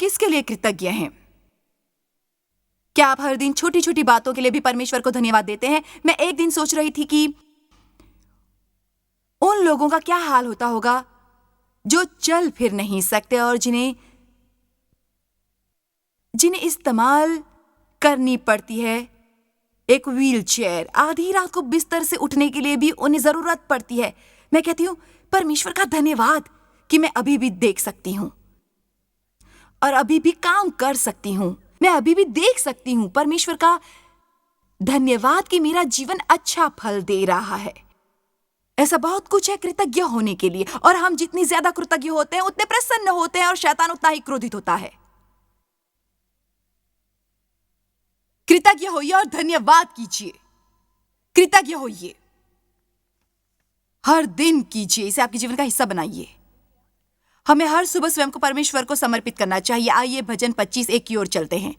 किसके लिए कृतज्ञ हैं? क्या आप हर दिन छोटी छोटी बातों के लिए भी परमेश्वर को धन्यवाद देते हैं? मैं एक दिन सोच रही थी कि उन लोगों का क्या हाल होता होगा जो चल फिर नहीं सकते और जिन्हें इस्तेमाल करनी पड़ती है एक व्हील चेयर। आधी रात को बिस्तर से उठने के लिए भी उन्हें जरूरत पड़ती है। मैं कहती हूँ परमेश्वर का धन्यवाद कि मैं अभी भी देख सकती हूँ और अभी भी काम कर सकती हूँ। मैं अभी भी देख सकती हूँ। परमेश्वर का धन्यवाद कि मेरा जीवन अच्छा फल दे रहा है। ऐसा बहुत कुछ है कृतज्ञ होने के लिए, और हम जितनी ज्यादा कृतज्ञ होते हैं उतने प्रसन्न होते हैं और शैतान उतना ही क्रोधित होता है। कृतज्ञ होइए और धन्यवाद कीजिए। कृतज्ञ होइए, हर दिन कीजिए, इसे आपके जीवन का हिस्सा बनाइए। हमें हर सुबह स्वयं को परमेश्वर को समर्पित करना चाहिए। आइए भजन 25:1 की ओर चलते हैं।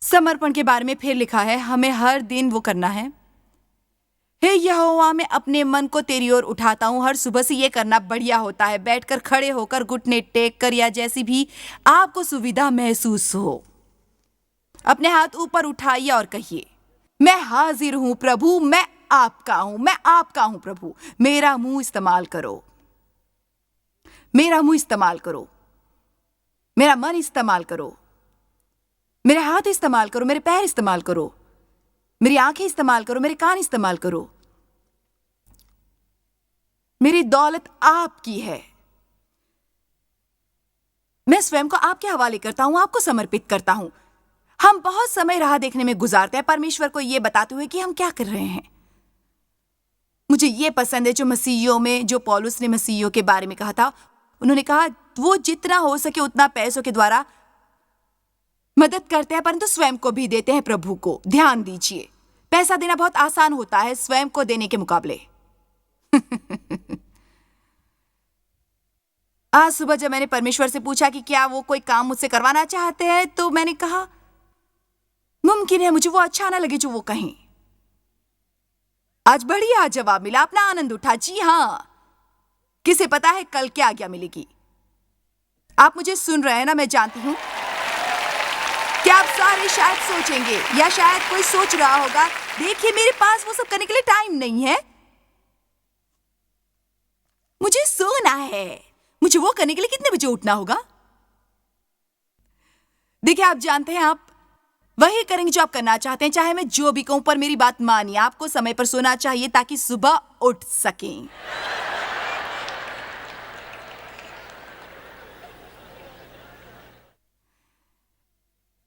समर्पण के बारे में फिर लिखा है, हमें हर दिन वो करना है। हे यहोवा, मैं अपने मन को तेरी ओर उठाता हूं। हर सुबह से ये करना बढ़िया होता है, बैठकर, खड़े होकर, घुटने टेक कर या जैसी भी आपको सुविधा महसूस हो। अपने हाथ ऊपर उठाइए और कहिए, मैं हाजिर हूं प्रभु, मैं आपका हूं, मैं आपका हूं प्रभु। मेरा मुंह इस्तेमाल करो, मेरा मुंह इस्तेमाल करो, मेरा मन इस्तेमाल करो, मेरे हाथ इस्तेमाल करो, मेरे पैर इस्तेमाल करो, मेरी आंखें इस्तेमाल करो, मेरे कान इस्तेमाल करो। मेरी दौलत आपकी है। मैं स्वयं को आपके हवाले करता हूं, आपको समर्पित करता हूं। हम बहुत समय राह देखने में गुजारते हैं, परमेश्वर को यह बताते हुए कि हम क्या कर रहे हैं। मुझे यह पसंद है जो पौलुस ने मसीहियों के बारे में कहा था। उन्होंने कहा वो जितना हो सके उतना पैसों के द्वारा मदद करते हैं, परंतु स्वयं को भी देते हैं प्रभु को। ध्यान दीजिए, पैसा देना बहुत आसान होता है स्वयं को देने के मुकाबले। आज सुबह जब मैंने परमेश्वर से पूछा कि क्या वो कोई काम मुझसे करवाना चाहते हैं, तो मैंने कहा मुमकिन है मुझे वो अच्छा ना लगे जो वो कहें। आज बढ़िया जवाब मिला, अपना आनंद उठा। जी हाँ, किसे पता है कल क्या आज्ञा मिलेगी। आप मुझे सुन रहे हैं ना? मैं जानती हूं कि आप सारे शायद सोचेंगे, या शायद कोई सोच रहा होगा, देखिए मेरे पास वो सब करने के लिए टाइम नहीं है, मुझे सोना है। मुझे वो करने के लिए कितने बजे उठना होगा? देखिए, आप जानते हैं आप वही करेंगे जो आप करना चाहते हैं, चाहे मैं जो भी कहूं, पर मेरी बात मानिए, आपको समय पर सोना चाहिए ताकि सुबह उठ सकें।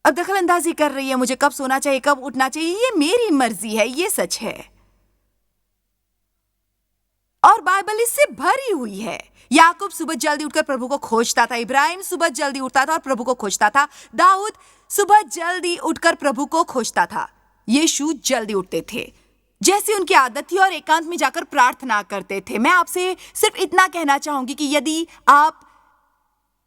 अब दखल अंदाजी कर रही है मुझे कब सोना चाहिए, कब उठना चाहिए, ये मेरी मर्जी है, ये सच है। और बाइबल इससे भरी हुई है। याकूब सुबह जल्दी उठकर प्रभु को खोजता था, इब्राहिम सुबह जल्दी उठता था और प्रभु को खोजता था, दाऊद सुबह जल्दी उठकर प्रभु को खोजता था, यीशु जल्दी उठते थे जैसी उनकी आदत थी और एकांत में जाकर प्रार्थना करते थे। मैं आपसे सिर्फ इतना कहना चाहूंगी कि यदि आप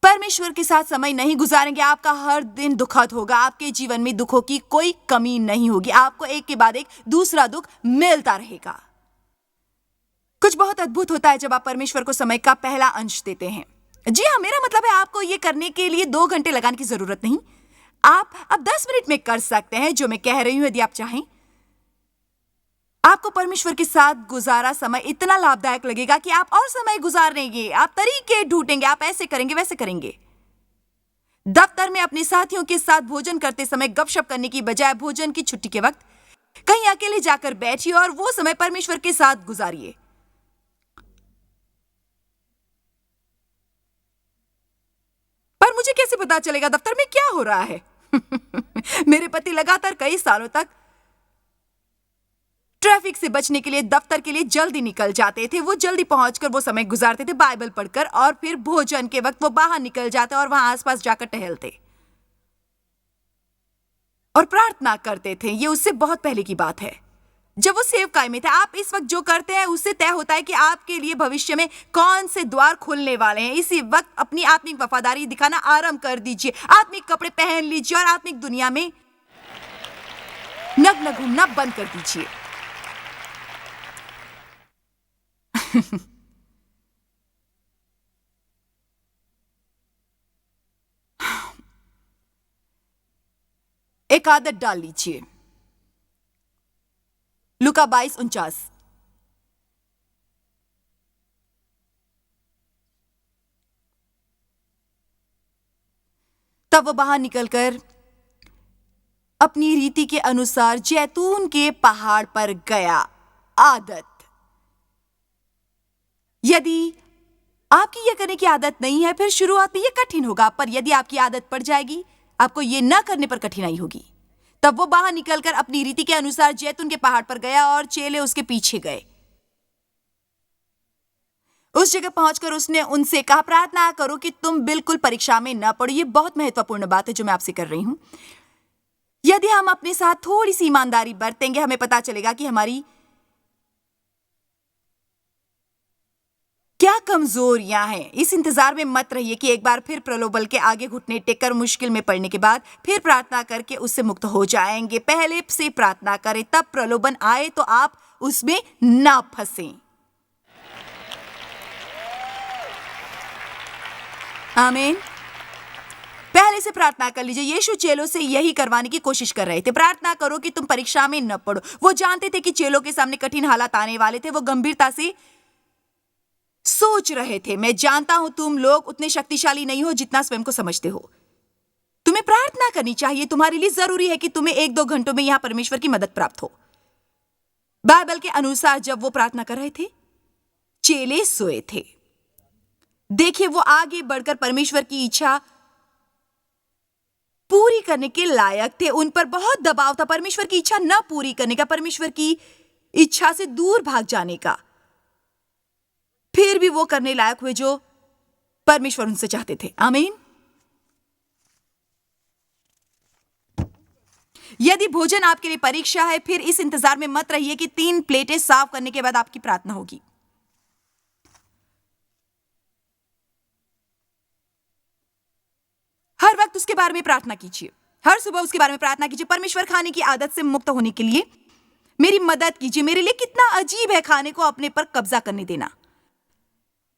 परमेश्वर के साथ समय नहीं गुजारेंगे, आपका हर दिन दुखद होगा। आपके जीवन में दुखों की कोई कमी नहीं होगी, आपको एक के बाद एक दूसरा दुख मिलता रहेगा। कुछ बहुत अद्भुत होता है जब आप परमेश्वर को समय का पहला अंश देते हैं। जी हाँ, मेरा मतलब है आपको ये करने के लिए 2 घंटे लगाने की जरूरत नहीं। आप अब 10 मिनट में कर सकते हैं जो मैं कह रही हूं, यदि आप चाहें। आपको परमेश्वर के साथ गुजारा समय इतना लाभदायक लगेगा कि आप और समय गुजारेंगे, आप तरीके ढूंढेंगे, आप ऐसे करेंगे, वैसे करेंगे। दफ्तर में अपने साथियों के साथ भोजन करते समय गपशप करने की बजाय भोजन की छुट्टी के वक्त कहीं अकेले जाकर बैठिए और वो समय परमेश्वर के साथ गुजारिए। पर मुझे कैसे पता चलेगा दफ्तर में क्या हो रहा है? मेरे पति लगातार कई सालों तक ट्रैफिक से बचने के लिए दफ्तर के लिए जल्दी निकल जाते थे। वो जल्दी पहुंचकर वो समय गुजारते थे बाइबल पढ़कर, और फिर भोजन के वक्त वो बाहर निकल जाते और वहां आसपास जाकर टहलते और प्रार्थना करते थे। ये उससे बहुत पहले की बात है, जब वो सेवकाई में थे। आप इस वक्त जो करते हैं उससे तय होता है कि आपके लिए भविष्य में कौन से द्वार खुलने वाले हैं। इसी वक्त अपनी आत्मिक वफादारी दिखाना आरंभ कर दीजिए, आत्मिक कपड़े पहन लीजिए और आत्मिक दुनिया में नग्न घूमना बंद कर दीजिए। एक आदत डाल लीजिए। लूका 22:49। तब वो बाहर निकलकर अपनी रीति के अनुसार जैतून के पहाड़ पर गया। आदत। यदि आपकी यह करने की आदत नहीं है, फिर शुरुआत में यह कठिन होगा, पर यदि आपकी आदत पड़ जाएगी, आपको यह न करने पर कठिनाई होगी। तब वो बाहर निकलकर अपनी रीति के अनुसार जैतून के पहाड़ पर गया और चेले उसके पीछे गए। उस जगह पहुंचकर उसने उनसे कहा, प्रार्थना करो कि तुम बिल्कुल परीक्षा में न पड़ो। ये बहुत महत्वपूर्ण बात है जो मैं आपसे कर रही हूं। यदि हम अपने साथ थोड़ी सी ईमानदारी बरतेंगे, हमें पता चलेगा कि हमारी क्या कमजोरियां हैं। इस इंतजार में मत रहिए कि एक बार फिर प्रलोभन के आगे घुटने टेककर मुश्किल में पड़ने के बाद फिर प्रार्थना करके उससे मुक्त हो जाएंगे। पहले से प्रार्थना करें, तब प्रलोभन आए तो आप उसमें ना फंसें। आमीन। पहले से प्रार्थना कर लीजिए। यीशु चेलों से यही करवाने की कोशिश कर रहे थे। प्रार्थना करो कि तुम परीक्षा में न पड़ो। वो जानते थे कि चेलों के सामने कठिन हालात आने वाले थे। वो गंभीरता से सोच रहे थे, मैं जानता हूं तुम लोग उतने शक्तिशाली नहीं हो जितना स्वयं को समझते हो। तुम्हें प्रार्थना करनी चाहिए। तुम्हारे लिए जरूरी है कि तुम्हें 1-2 घंटों में यहां परमेश्वर की मदद प्राप्त हो। बाइबल के अनुसार जब वो प्रार्थना कर रहे थे, चेले सोए थे। देखिए, वो आगे बढ़कर परमेश्वर की इच्छा पूरी करने के लायक थे। उन पर बहुत दबाव था परमेश्वर की इच्छा न पूरी करने का, परमेश्वर की इच्छा से दूर भाग जाने का। फिर भी वो करने लायक हुए जो परमेश्वर उनसे चाहते थे। आमीन। यदि भोजन आपके लिए परीक्षा है, फिर इस इंतजार में मत रहिए कि 3 प्लेटें साफ करने के बाद आपकी प्रार्थना होगी। हर वक्त उसके बारे में प्रार्थना कीजिए। हर सुबह उसके बारे में प्रार्थना कीजिए। परमेश्वर, खाने की आदत से मुक्त होने के लिए मेरी मदद कीजिए। मेरे लिए कितना अजीब है खाने को अपने पर कब्जा करने देना।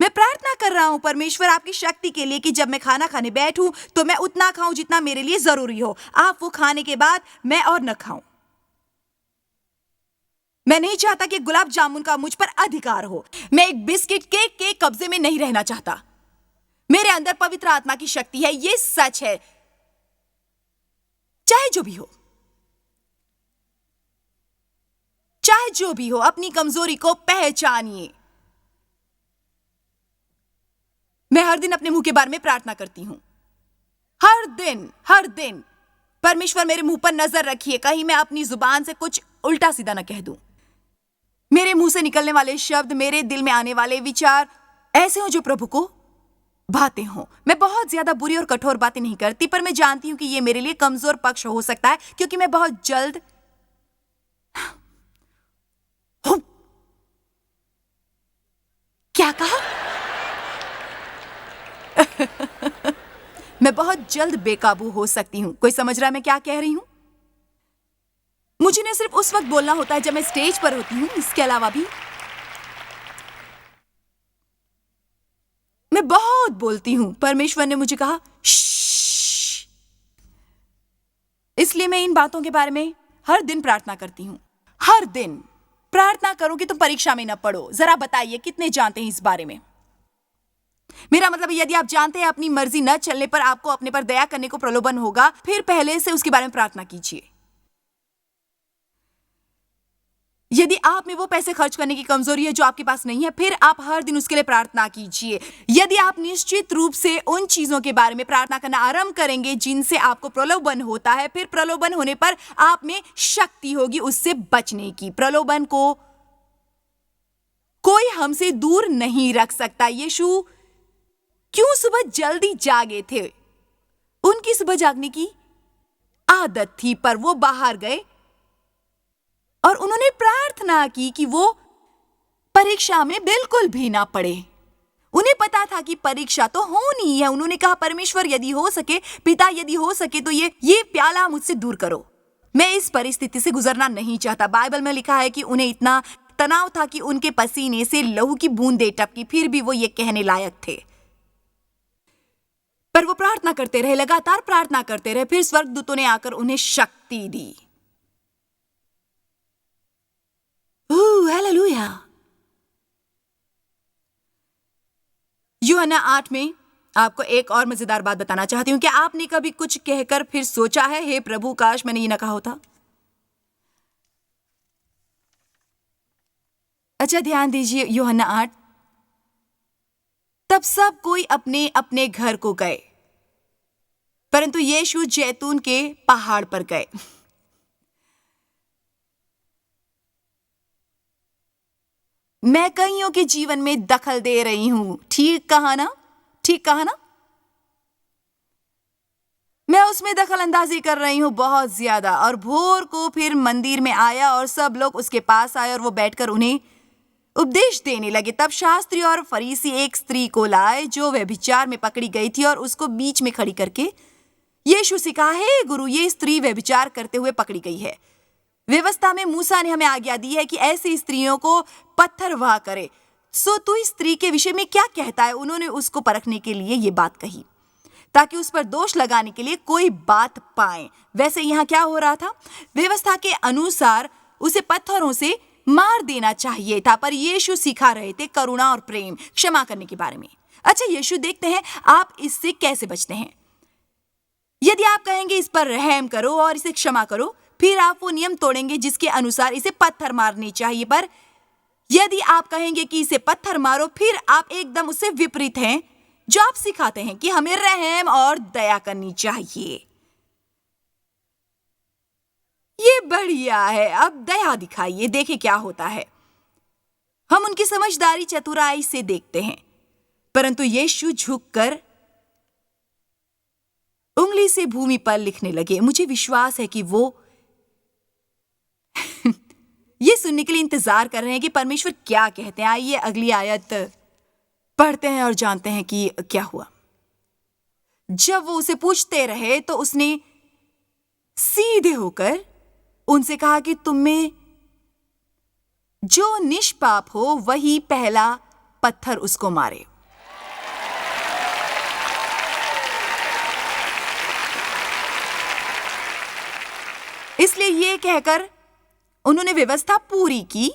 मैं प्रार्थना कर रहा हूं परमेश्वर आपकी शक्ति के लिए कि जब मैं खाना खाने बैठूं तो मैं उतना खाऊं जितना मेरे लिए जरूरी हो। आप वो खाने के बाद मैं और न खाऊं। मैं नहीं चाहता कि गुलाब जामुन का मुझ पर अधिकार हो। मैं एक बिस्किट केक के कब्जे में नहीं रहना चाहता। मेरे अंदर पवित्र आत्मा की शक्ति है। ये सच है। चाहे जो भी हो, चाहे जो भी हो, अपनी कमजोरी को पहचानिए। मैं हर दिन अपने मुंह के बारे में प्रार्थना करती हूं। हर दिन। परमेश्वर, मेरे मुंह पर नजर रखिए, कहीं मैं अपनी जुबान से कुछ उल्टा सीधा न कह दूं। मेरे मुंह से निकलने वाले शब्द, मेरे दिल में आने वाले विचार ऐसे हो जो प्रभु को भाते हों। मैं बहुत ज्यादा बुरी और कठोर बातें नहीं करती, पर मैं जानती हूं कि ये मेरे लिए कमजोर पक्ष हो सकता है, क्योंकि मैं बहुत जल्द क्या कहा? मैं बहुत जल्द बेकाबू हो सकती हूं। कोई समझ रहा है मैं क्या कह रही हूं? मुझे न सिर्फ उस वक्त बोलना होता है जब मैं स्टेज पर होती हूं, इसके अलावा भी मैं बहुत बोलती हूं। परमेश्वर ने मुझे कहा श्श्श। इसलिए मैं इन बातों के बारे में हर दिन प्रार्थना करती हूं। हर दिन प्रार्थना करो कि तुम परीक्षा में न पड़ो। जरा बताइए कितने जानते हैं इस बारे में? मेरा मतलब, यदि आप जानते हैं अपनी मर्जी न चलने पर आपको अपने पर दया करने को प्रलोभन होगा, फिर पहले से उसके बारे में प्रार्थना कीजिए। यदि आप में वो पैसे खर्च करने की कमजोरी है जो आपके पास नहीं है, फिर आप हर दिन उसके लिए प्रार्थना कीजिए। यदि आप निश्चित रूप से उन चीजों के बारे में प्रार्थना करना आरंभ करेंगे जिनसे आपको प्रलोभन होता है, फिर प्रलोभन होने पर आप में शक्ति होगी उससे बचने की। प्रलोभन को कोई हमसे दूर नहीं रख सकता। यीशु क्यों सुबह जल्दी जागे थे? उनकी सुबह जागने की आदत थी, पर वो बाहर गए और उन्होंने प्रार्थना की कि वो परीक्षा में बिल्कुल भी ना पड़े। उन्हें पता था कि परीक्षा तो होनी है। उन्होंने कहा, परमेश्वर यदि हो सके, पिता यदि हो सके तो ये प्याला मुझसे दूर करो। मैं इस परिस्थिति से गुजरना नहीं चाहता। बाइबल में लिखा है कि उन्हें इतना तनाव था कि उनके पसीने से लहू की बूंदें टपकी, फिर भी वो ये कहने लायक थे। पर वो प्रार्थना करते रहे, लगातार प्रार्थना करते रहे। फिर स्वर्गदूतों ने आकर उन्हें शक्ति दी। हालेलुया। यूहन्ना 8 में आपको एक और मजेदार बात बताना चाहती हूं। क्या आपने कभी कुछ कहकर फिर सोचा है, हे प्रभु काश मैंने ये ना कहा होता? अच्छा, ध्यान दीजिए, यूहन्ना 8। तब सब कोई अपने अपने घर को गए, परंतु यीशु जैतून के पहाड़ पर गए। मैं कईयों के जीवन में दखल दे रही हूं। ठीक कहा ना? ठीक कहा ना? मैं उसमें दखल अंदाजी कर रही हूं बहुत ज्यादा। और भोर को फिर मंदिर में आया और सब लोग उसके पास आए और वो बैठकर उन्हें उपदेश देने लगे। तब शास्त्री और फरीसी एक स्त्री को लाए जो व्यभिचार में पकड़ी गई थी और उसको बीच में खड़ी करके यीशु से कहा, हे गुरु, ये स्त्री व्यभिचार करते हुए पकड़ी गई है। व्यवस्था में मूसा ने हमें आज्ञा दी है कि ऐसी स्त्रियों को पत्थर वाह करे। सो तू इस स्त्री के विषय में क्या कहता है? उन्होंने उसको परखने के लिए ये बात कही ताकि उस पर दोष लगाने के लिए कोई बात पाए। वैसे यहाँ क्या हो रहा था? व्यवस्था के अनुसार उसे पत्थरों से मार देना चाहिए था, पर यीशु सिखा रहे थे करुणा और प्रेम, क्षमा करने के बारे में। अच्छा, यीशु देखते हैं आप इससे कैसे बचते हैं। यदि आप कहेंगे इस पर रहम करो और इसे क्षमा करो, फिर आप वो नियम तोड़ेंगे जिसके अनुसार इसे पत्थर मारने चाहिए। पर यदि आप कहेंगे कि इसे पत्थर मारो, फिर आप एकदम उससे विपरीत हैं जो आप सिखाते हैं कि हमें रहम और दया करनी चाहिए। ये बढ़िया है, अब दया दिखाइए, देखें क्या होता है। हम उनकी समझदारी चतुराई से देखते हैं, परंतु यीशु झुककर उंगली से भूमि पर लिखने लगे। मुझे विश्वास है कि वो ये सुनने के लिए इंतजार कर रहे हैं कि परमेश्वर क्या कहते हैं। आइए अगली आयत पढ़ते हैं और जानते हैं कि क्या हुआ। जब वो उसे पूछते रहे तो उसने सीधे होकर उनसे कहा कि तुम में जो निष्पाप हो वही पहला पत्थर उसको मारे। इसलिए ये कहकर उन्होंने व्यवस्था पूरी की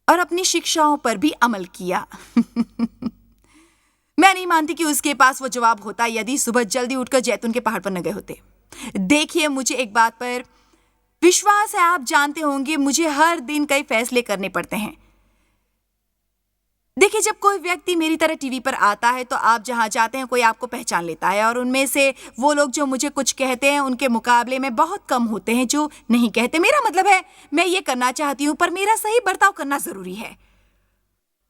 और अपनी शिक्षाओं पर भी अमल किया। मैं नहीं मानती कि उसके पास वो जवाब होता यदि सुबह जल्दी उठकर जैतून के पहाड़ पर न गए होते। देखिए, मुझे एक बात पर विश्वास है, आप जानते होंगे मुझे हर दिन कई फैसले करने पड़ते हैं। देखिए, जब कोई व्यक्ति मेरी तरह टीवी पर आता है तो आप जहां जाते हैं कोई आपको पहचान लेता है, और उनमें से वो लोग जो मुझे कुछ कहते हैं उनके मुकाबले में बहुत कम होते हैं जो नहीं कहते। मेरा मतलब है, मैं ये करना चाहती हूं पर मेरा सही बर्ताव करना जरूरी है,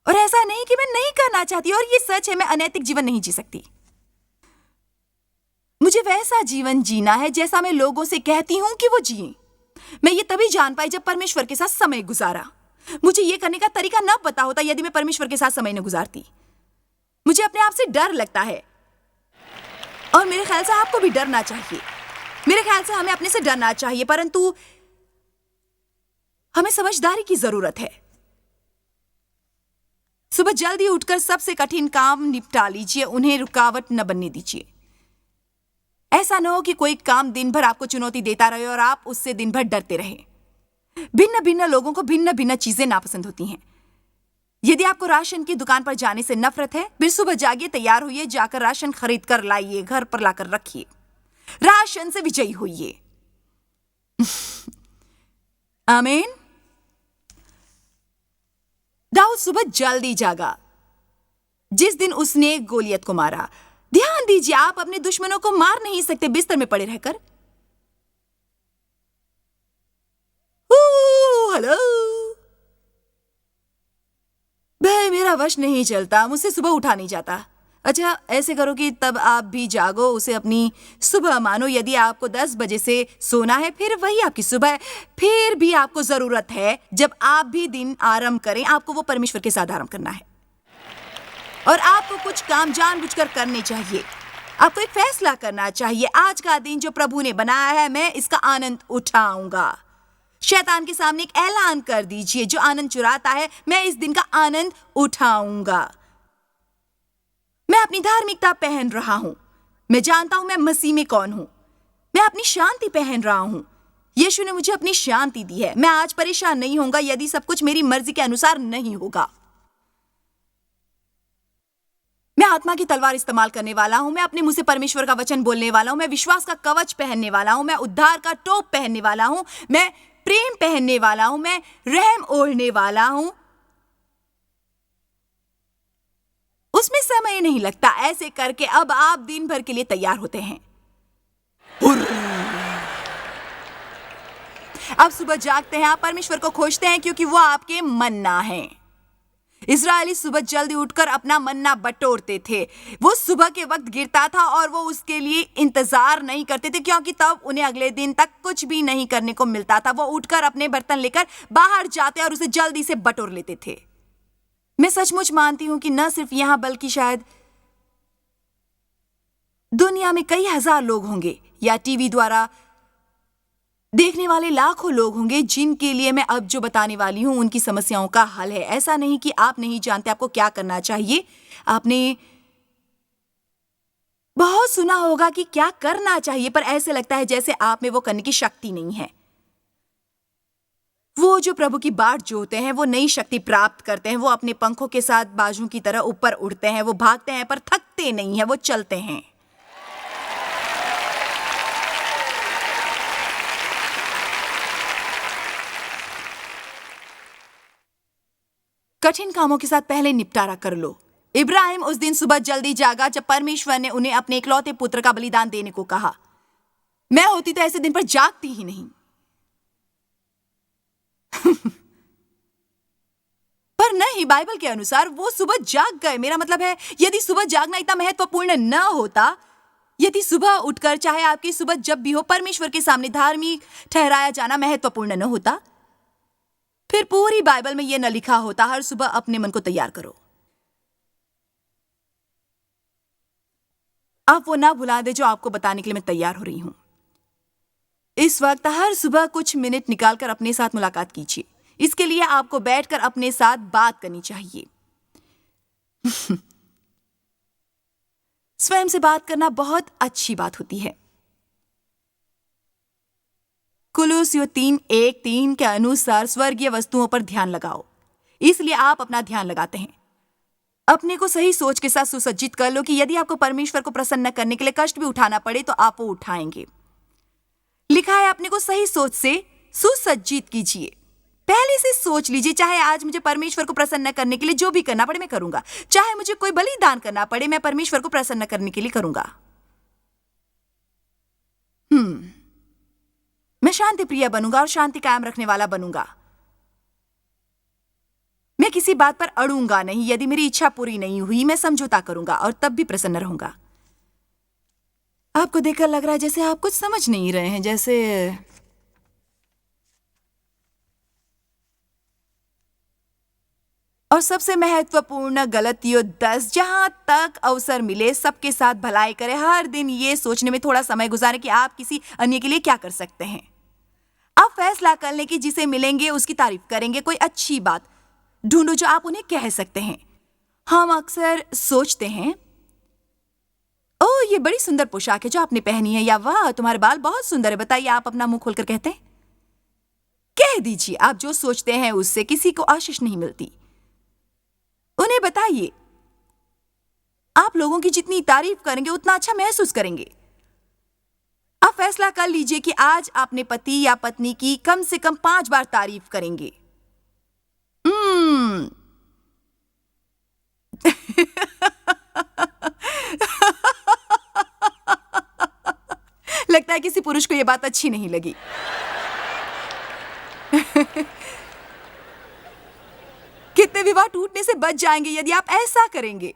और ऐसा नहीं कि मैं नहीं करना चाहती। और ये सच है, मैं अनैतिक जीवन नहीं जी सकती। मुझे वैसा जीवन जीना है जैसा मैं लोगों से कहती हूं कि वो जिए। मैं ये तभी जान पाई जब परमेश्वर के साथ समय गुजारा। मुझे ये करने का तरीका ना पता होता यदि मैं परमेश्वर के साथ समय न गुजारती। मुझे अपने आप से डर लगता है, और मेरे ख्याल से आपको भी डरना चाहिए। मेरे ख्याल से हमें अपने से डरना चाहिए, परंतु हमें समझदारी की जरूरत है। सुबह जल्दी उठकर सबसे कठिन काम निपटा लीजिए, उन्हें रुकावट न बनने दीजिए। ऐसा न हो कि कोई काम दिन भर आपको चुनौती देता रहे और आप उससे दिन भर डरते रहे। भिन्न भिन्न लोगों को भिन्न भिन्न चीजें नापसंद होती हैं। यदि आपको राशन की दुकान पर जाने से नफरत है, फिर सुबह जागिए, तैयार होइए, जाकर राशन खरीद कर लाइए, घर पर लाकर रखिए, राशन से विजयी होइए। आमीन। दाऊद सुबह जल्दी जागा जिस दिन उसने गोलियत को मारा। ध्यान दीजिए, आप अपने दुश्मनों को मार नहीं सकते बिस्तर में पड़े रहकर। हेलो भाई, मेरा वश नहीं चलता, मुझसे सुबह उठा नहीं जाता। अच्छा, ऐसे करो कि तब आप भी जागो, उसे अपनी सुबह मानो। यदि आपको 10 बजे से सोना है, फिर वही आपकी सुबह है। फिर भी आपको जरूरत है जब आप भी दिन आरंभ करें, आपको वो परमेश्वर के साथ आरंभ करना है, और आपको कुछ काम जानबूझकर करने चाहिए। आपको एक फैसला करना चाहिए, आज का दिन जो प्रभु ने बनाया है मैं इसका आनंद उठाऊंगा। शैतान के सामने एक ऐलान कर दीजिए, जो आनंद चुराता है मैं इस दिन का आनंद उठाऊंगा। मैं अपनी धार्मिकता पहन रहा हूं, मैं जानता हूं मैं मसीह में कौन हूं। मैं अपनी शांति पहन रहा हूं। यीशु ने मुझे अपनी शांति दी है। मैं आज परेशान नहीं होऊंगा यदि सब कुछ मेरी मर्जी के अनुसार नहीं होगा। मैं आत्मा की तलवार इस्तेमाल करने वाला हूं। मैं अपने मुंह से परमेश्वर का वचन बोलने वाला हूं। मैं विश्वास का कवच पहनने वाला हूं। मैं उद्धार का टोप पहनने वाला हूं। मैं प्रेम पहनने वाला हूं। मैं रहम ओढ़ने वाला हूं। उसमें समय नहीं लगता। ऐसे करके अब आप दिन भर के लिए तैयार होते हैं। अब सुबह जागते हैं, आप परमेश्वर को खोजते हैं क्योंकि वो आपके मन्ना है। इस्राएली सुबह जल्दी उठकर अपना मन्ना बटोरते थे। वो सुबह के वक्त गिरता था और वो उसके लिए इंतजार नहीं करते थे क्योंकि तब उन्हें अगले दिन तक कुछ भी नहीं करने को मिलता था। वो उठकर अपने बर्तन लेकर बाहर जाते और उसे जल्दी से बटोर लेते थे। मैं सचमुच मानती हूं कि न सिर्फ यहां बल्कि शायद दुनिया में कई हजार लोग होंगे या टीवी द्वारा देखने वाले लाखों लोग होंगे जिनके लिए मैं अब जो बताने वाली हूं उनकी समस्याओं का हल है। ऐसा नहीं कि आप नहीं जानते आपको क्या करना चाहिए। आपने बहुत सुना होगा कि क्या करना चाहिए, पर ऐसे लगता है जैसे आप में वो करने की शक्ति नहीं है। वो जो प्रभु की बाट जोते हैं वो नई शक्ति प्राप्त करते हैं। वो अपने पंखों के साथ बाजू की तरह ऊपर उड़ते हैं। वो भागते हैं पर थकते नहीं है। वो चलते हैं। कठिन कामों के साथ पहले निपटारा कर लो। इब्राहिम उस दिन सुबह जल्दी जागा जब परमेश्वर ने उन्हें अपने इकलौते पुत्र का बलिदान देने को कहा। मैं होती तो ऐसे दिन पर जागती ही नहीं। पर नहीं, बाइबल के अनुसार वो सुबह जाग गए। मेरा मतलब है, यदि सुबह जागना इतना महत्वपूर्ण न होता, यदि सुबह उठकर चाहे आपकी सुबह जब भी हो परमेश्वर के सामने धार्मिक ठहराया जाना महत्वपूर्ण न होता, फिर पूरी बाइबल में यह न लिखा होता हर सुबह अपने मन को तैयार करो। आप वो ना भुला दे जो आपको बताने के लिए मैं तैयार हो रही हूं। इस वक्त हर सुबह कुछ मिनट निकालकर अपने साथ मुलाकात कीजिए। इसके लिए आपको बैठकर अपने साथ बात करनी चाहिए। स्वयं से बात करना बहुत अच्छी बात होती है। कुलुस्सियों 3:1-3 के अनुसार स्वर्गीय वस्तुओं पर ध्यान लगाओ। इसलिए आप अपना ध्यान लगाते हैं। अपने को सही सोच के साथ सुसज्जित कर लो कि यदि आपको परमेश्वर को प्रसन्न करने के लिए कष्ट भी उठाना पड़े तो आप वो उठाएंगे। लिखा है, अपने को सही सोच से सुसज्जित कीजिए। पहले से सोच लीजिए, चाहे आज मुझे परमेश्वर को प्रसन्न करने के लिए जो भी करना पड़े मैं करूंगा। चाहे मुझे कोई बलिदान करना पड़े मैं परमेश्वर को प्रसन्न करने के लिए करूंगा। मैं शांति प्रिय बनूंगा और शांति कायम रखने वाला बनूंगा। मैं किसी बात पर अड़ूंगा नहीं। यदि मेरी इच्छा पूरी नहीं हुई मैं समझौता करूंगा और तब भी प्रसन्न रहूंगा। आपको देखकर लग रहा है जैसे आप कुछ समझ नहीं रहे हैं। जैसे और सबसे महत्वपूर्ण गलतियों 10, जहां तक अवसर मिले सबके साथ भलाई करें। हर दिन ये सोचने में थोड़ा समय गुजारें कि आप किसी अन्य के लिए क्या कर सकते हैं। आप फैसला कर लें कि जिसे मिलेंगे उसकी तारीफ करेंगे। कोई अच्छी बात ढूंढो जो आप उन्हें कह सकते हैं। हम अक्सर सोचते हैं, ओह ये बड़ी सुंदर पोशाक है जो आपने पहनी है, या वाह तुम्हारे बाल बहुत सुंदर है। बताइए, आप अपना मुंह खोलकर कहते हैं? कह दीजिए। आप जो सोचते हैं उससे किसी को आशीष नहीं मिलती। उन्हें बताइए। आप लोगों की जितनी तारीफ करेंगे उतना अच्छा महसूस करेंगे। आप फैसला कर लीजिए कि आज अपने पति या पत्नी की कम से कम 5 बार तारीफ करेंगे। लगता है किसी पुरुष को यह बात अच्छी नहीं लगी। कितने विवाह टूटने से बच जाएंगे यदि आप ऐसा करेंगे।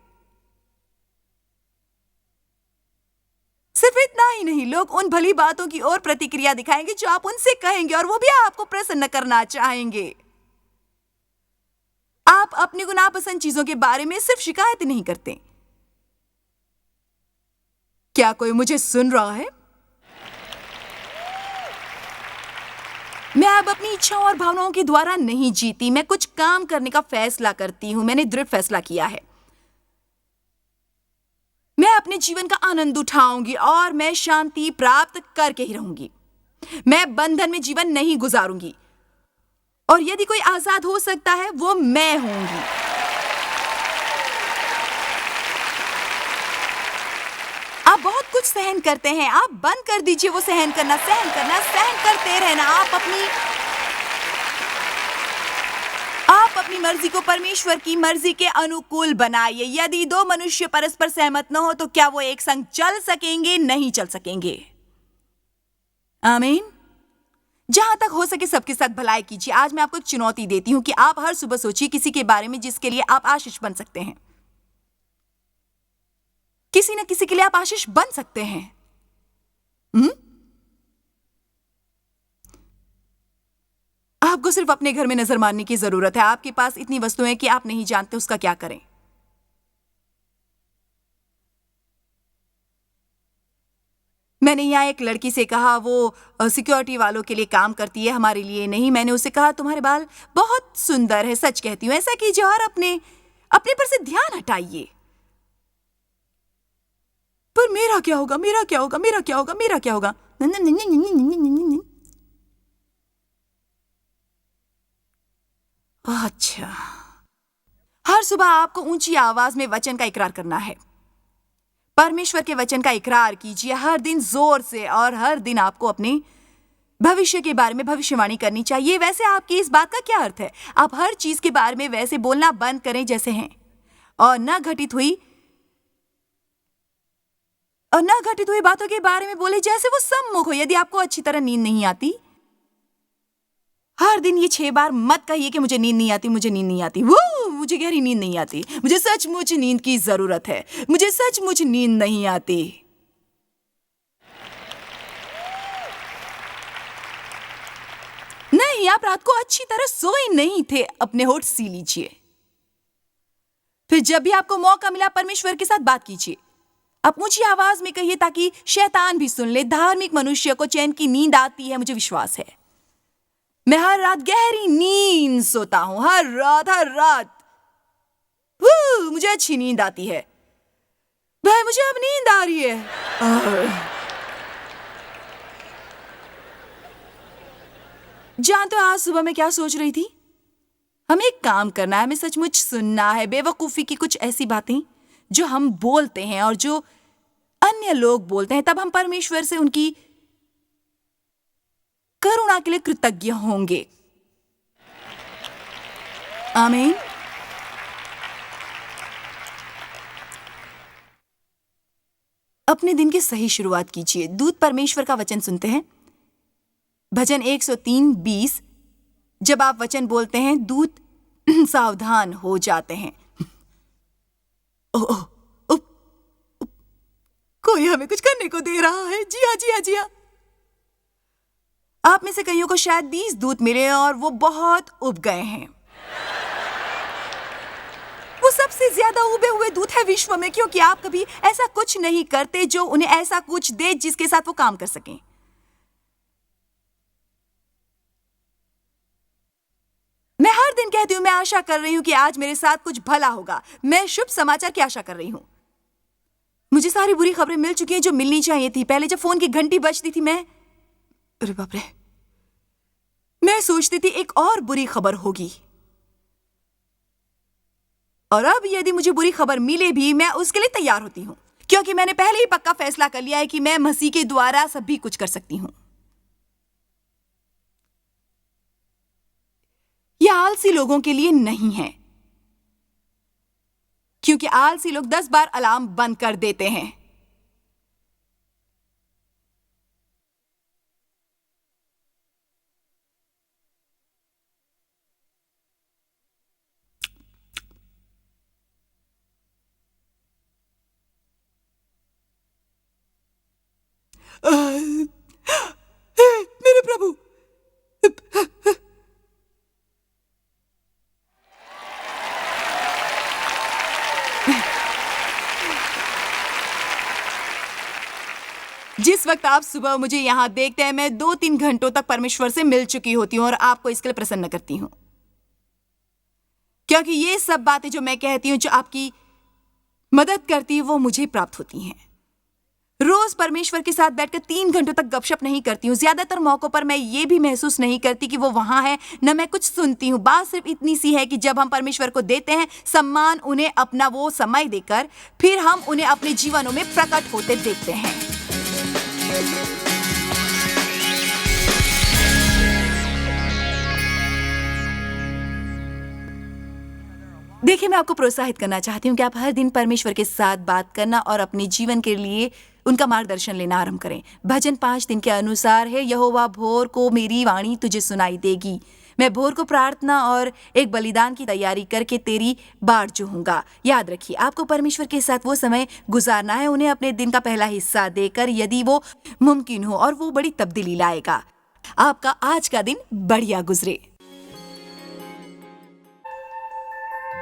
सिर्फ इतना ही नहीं, लोग उन भली बातों की ओर प्रतिक्रिया दिखाएंगे जो आप उनसे कहेंगे और वो भी आपको प्रसन्न करना चाहेंगे। आप अपनी को नापसंद चीजों के बारे में सिर्फ शिकायत नहीं करते। क्या कोई मुझे सुन रहा है? मैं अब अपनी इच्छाओं और भावनाओं के द्वारा नहीं जीती। मैं कुछ काम करने का फैसला करती हूं। मैंने दृढ़ फैसला किया है। मैं अपने जीवन का आनंद उठाऊंगी और मैं शांति प्राप्त करके ही रहूंगी। मैं बंधन में जीवन नहीं गुजारूंगी और यदि कोई आजाद हो सकता है वो मैं होंगी। आप बहुत कुछ सहन करते हैं, आप बंद कर दीजिए वो सहन करना, सहन करते रहना। आप अपनी मर्जी को परमेश्वर की मर्जी के अनुकूल बनाइए। यदि दो मनुष्य परस्पर सहमत न हो तो क्या वो एक संग चल सकेंगे? नहीं चल सकेंगे। आमीन। जहां तक हो सके सबके साथ भलाई कीजिए। आज मैं आपको एक चुनौती देती हूं कि आप हर सुबह सोचिए किसी के बारे में जिसके लिए आप आशीष बन सकते हैं। किसी न किसी के लिए आप आशीष बन सकते हैं। आपको सिर्फ अपने घर में नजर मारने की जरूरत है। आपके पास इतनी वस्तुएं हैं कि आप नहीं जानते उसका क्या करें। मैंने यहाँ एक लड़की से कहा, वो सिक्योरिटी वालों के लिए काम करती है, हमारे लिए नहीं। मैंने उसे कहा तुम्हारे बाल बहुत सुंदर है, सच कहती हूँ, ऐसा कीजिए और अपने पर से ध्यान हटाइए। पर मेरा क्या होगा? अच्छा, हर सुबह आपको ऊंची आवाज में वचन का इकरार करना है। परमेश्वर के वचन का इकरार कीजिए हर दिन जोर से, और हर दिन आपको अपने भविष्य के बारे में भविष्यवाणी करनी चाहिए। वैसे आपकी इस बात का क्या अर्थ है? आप हर चीज के बारे में वैसे बोलना बंद करें जैसे हैं, और न घटित हुई बातों के बारे में बोले जैसे वो सम्मुख हो। यदि आपको अच्छी तरह नींद नहीं आती, हर दिन ये 6 बार मत कहिए कि मुझे नींद नहीं आती, मुझे गहरी नींद नहीं आती, मुझे सचमुच नींद की जरूरत है, मुझे सचमुच नींद नहीं आती। नहीं, आप रात को अच्छी तरह सोए नहीं थे। अपने होठ सी लीजिए। फिर जब भी आपको मौका मिला परमेश्वर के साथ बात कीजिए। आप ऊंची आवाज में कहिए ताकि शैतान भी सुन ले। धार्मिक मनुष्य को चैन की नींद आती है, मुझे विश्वास है। मैं हर रात गहरी नींद सोता हूं, हर रात मुझे अच्छी नींद आती है। भाई, मुझे अब नींद आ रही है। जानते हो आज सुबह मैं क्या सोच रही थी? हमें एक काम करना है, हमें सचमुच सुनना है बेवकूफी की कुछ ऐसी बातें जो हम बोलते हैं और जो अन्य लोग बोलते हैं, तब हम परमेश्वर से उनकी करुणा के लिए कृतज्ञ होंगे। आमीन। अपने दिन की सही शुरुआत कीजिए। दूत परमेश्वर का वचन सुनते हैं। भजन 103:20। जब आप वचन बोलते हैं दूत सावधान हो जाते हैं। कोई हमें कुछ करने को दे रहा है। जी हाँ। आप में से कईयों को शायद 20 दूत मिले और वो बहुत उब गए हैं। वो सबसे ज्यादा उबे हुए दूत है विश्व में, क्योंकि आप कभी ऐसा कुछ नहीं करते जो उन्हें ऐसा कुछ दे जिसके साथ वो काम कर सकें। मैं हर दिन कहती हूं, मैं आशा कर रही हूं कि आज मेरे साथ कुछ भला होगा। मैं शुभ समाचार की आशा कर रही हूं। मुझे सारी बुरी खबरें मिल चुकी हैं जो मिलनी चाहिए थी। पहले जब फोन की घंटी बजती थी, अरे बाप रे, मैं सोचती थी एक और बुरी खबर होगी। और अब यदि मुझे बुरी खबर मिले भी, मैं उसके लिए तैयार होती हूं, क्योंकि मैंने पहले ही पक्का फैसला कर लिया है कि मैं मसीह के द्वारा सभी कुछ कर सकती हूं। यह आलसी लोगों के लिए नहीं है, क्योंकि आलसी लोग 10 बार अलार्म बंद कर देते हैं। मेरे प्रभु, जिस वक्त आप सुबह मुझे यहां देखते हैं, मैं 2-3 घंटों तक परमेश्वर से मिल चुकी होती हूं और आपको इसके लिए प्रसन्न करती हूं, क्योंकि ये सब बातें जो मैं कहती हूं, जो आपकी मदद करती वो मुझे प्राप्त होती हैं। रोज परमेश्वर के साथ बैठकर 3 घंटों तक गपशप नहीं करती हूँ। ज्यादातर मौकों पर मैं ये भी महसूस नहीं करती कि वो वहां है, न मैं कुछ सुनती हूँ। बात सिर्फ इतनी सी है कि जब हम परमेश्वर को देते हैं सम्मान, उन्हें अपना वो समय देकर, फिर हम उन्हें अपने जीवनों में प्रकट होते देखते हैं। देखिए, मैं आपको प्रोत्साहित करना चाहती हूँ कि आप हर दिन परमेश्वर के साथ बात करना और अपने जीवन के लिए उनका मार्गदर्शन लेना आरंभ करें। भजन 5 दिन के अनुसार है, यहोवा भोर को मेरी वाणी तुझे सुनाई देगी। मैं भोर को प्रार्थना और एक बलिदान की तैयारी करके तेरी बाट जोहूंगा। याद रखिए, आपको परमेश्वर के साथ वो समय गुजारना है, उन्हें अपने दिन का पहला हिस्सा देकर, यदि वो मुमकिन हो, और वो बड़ी तब्दीली लाएगा। आपका आज का दिन बढ़िया गुजरे।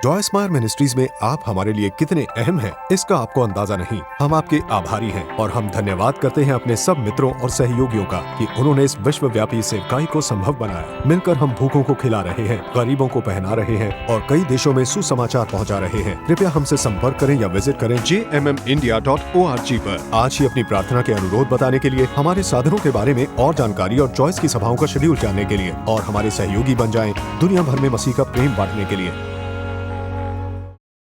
जॉय स्मायर मिनिस्ट्रीज में आप हमारे लिए कितने अहम हैं, इसका आपको अंदाजा नहीं। हम आपके आभारी हैं और हम धन्यवाद करते हैं अपने सब मित्रों और सहयोगियों का कि उन्होंने इस विश्वव्यापी सेवकाई को संभव बनाया। मिलकर हम भूखों को खिला रहे हैं, गरीबों को पहना रहे हैं और कई देशों में सुसमाचार पहुंचा रहे हैं। कृपया हमसे संपर्क करें या विजिट करें jmmindia.org पर। आज ही अपनी प्रार्थना के अनुरोध बताने के लिए, हमारे साधनों के बारे में और जानकारी और जॉयस की सभाओं का शेड्यूल जानने के लिए, और हमारे सहयोगी बन जाएं दुनिया भर में मसीह का प्रेम बांटने के लिए।